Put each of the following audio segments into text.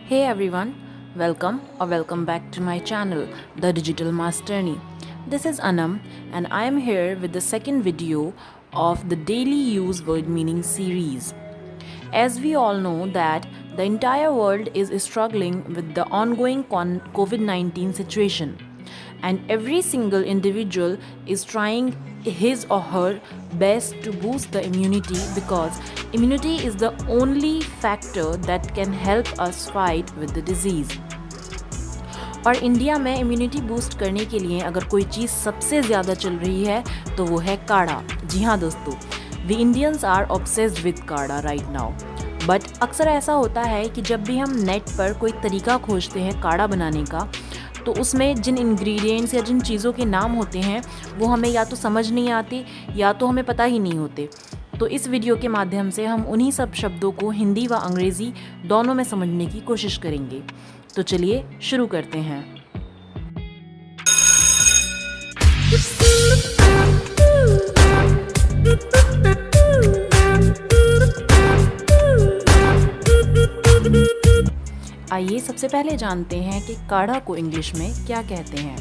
Hey everyone, welcome back to my channel, The Digital Masterni. This is Anam and I am here with the second video of the daily use word meaning series. As we all know that the entire world is struggling with the ongoing COVID-19 situation, and every single individual is trying his or her best to boost the immunity because immunity is the only factor that can help us fight with the disease. और India में immunity boost करने के लिए अगर कोई चीज़ सबसे ज़्यादा चल रही है तो वो है काढ़ा. जी हाँ दोस्तों, we Indians are obsessed with kadha right now. But अक्सर ऐसा होता है कि जब भी हम नेट पर कोई तरीका खोजते हैं काढ़ा बनाने का, तो उसमें जिन इंग्रेडिएंट्स या जिन चीज़ों के नाम होते हैं वो हमें या तो समझ नहीं आती या तो हमें पता ही नहीं होते. तो इस वीडियो के माध्यम से हम उन्हीं सब शब्दों को हिंदी व अंग्रेज़ी दोनों में समझने की कोशिश करेंगे. तो चलिए शुरू करते हैं. आइए सबसे पहले जानते हैं कि काढ़ा को इंग्लिश में क्या कहते हैं.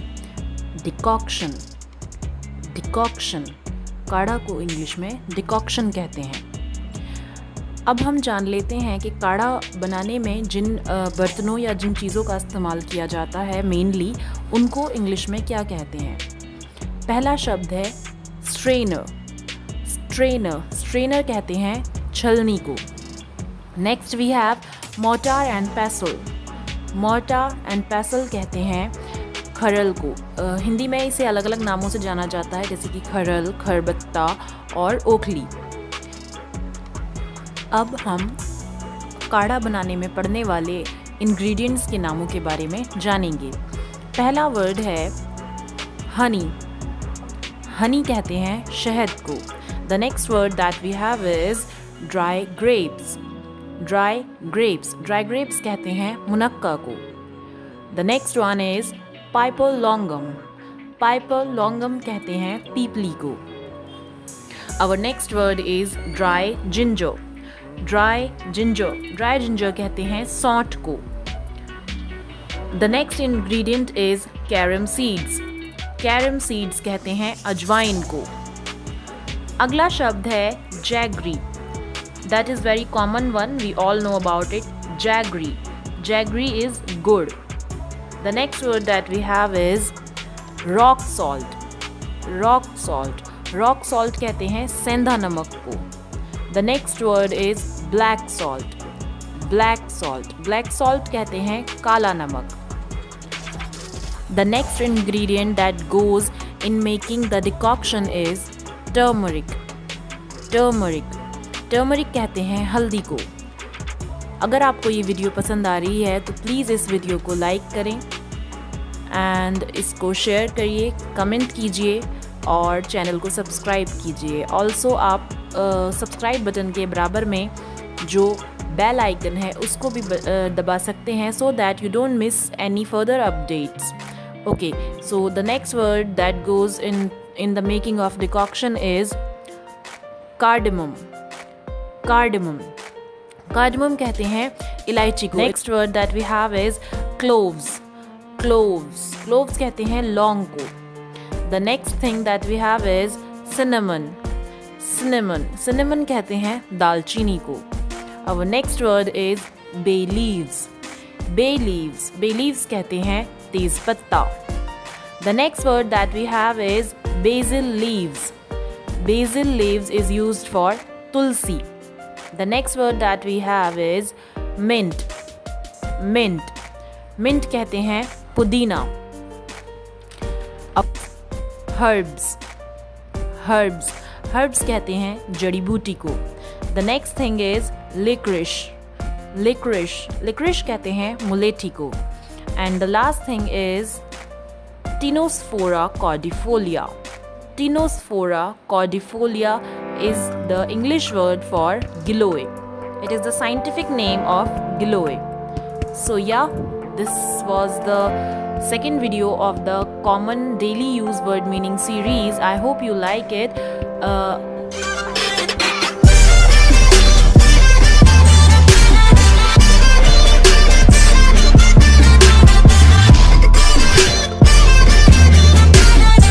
डिकॉक्शन. डिकॉक्शन, काढ़ा को इंग्लिश में डिकॉक्शन कहते हैं. अब हम जान लेते हैं कि काढ़ा बनाने में जिन बर्तनों या जिन चीज़ों का इस्तेमाल किया जाता है मेनली, उनको इंग्लिश में क्या कहते हैं. पहला शब्द है स्ट्रेनर. स्ट्रेनर, स्ट्रेनर कहते हैं छलनी को. Next we have mortar and pestle. Mortar and pestle कहते हैं खरल को. हिंदी में इसे अलग अलग नामों से जाना जाता है, जैसे कि खरल, खरबत्ता और ओखली. अब हम काढ़ा बनाने में पड़ने वाले इंग्रेडिएंट्स के नामों के बारे में जानेंगे. पहला वर्ड है हनी. हनी कहते हैं शहद को. The next word that we have is dry grapes. Dry grapes, dry grapes कहते हैं मुनक्का को. The next one is piper longum. Piper longum कहते हैं पीपली को. Our next word is dry ginger. Dry ginger, dry ginger कहते हैं सौंठ को. The next ingredient is carom seeds. Carom seeds कहते हैं अजवाइन को. अगला शब्द है jaggery. That is very common one, we all know about it. Jaggery, jaggery is gur. The next word that we have is rock salt. Rock salt, rock salt कहते हैं सेंधा नमक को. द नेक्स्ट वर्ड इज black salt. Black salt, black salt कहते हैं काला नमक. The next ingredient that goes in making the decoction is turmeric. Turmeric, turmeric कहते हैं हल्दी को. अगर आपको ये वीडियो पसंद आ रही है तो प्लीज़ इस वीडियो को लाइक करें एंड इसको शेयर करिए, कमेंट कीजिए और चैनल को सब्सक्राइब कीजिए. ऑल्सो आप सब्सक्राइब बटन के बराबर में जो बेल आइकन है उसको भी दबा सकते हैं so that you don't miss any further updates. Okay, so the next word that goes in the making of decoction is cardamom. Cardamom, cardamom कहते हैं इलायची को. Next word that we have is cloves. Cloves, cloves कहते हैं लौंग को. The next thing that we have is cinnamon. Cinnamon, cinnamon कहते हैं दालचीनी को. Our next word is bay leaves. Bay leaves, bay leaves कहते हैं तेज पत्ता. The next word that we have is basil leaves. Basil leaves is used for tulsi. The next word that we have is mint. Mint, mint कहते हैं पुदीना. अब herbs. Herbs, herbs कहते हैं जड़ी बूटी को. The next thing is licorice. Licorice, licorice कहते हैं मुलेठी को. And the last thing is Tinospora cordifolia. Tinospora cordifolia is the English word for giloy. It is the scientific name of giloy. So yeah, this was the second video of the common daily use word meaning series. I hope you like it.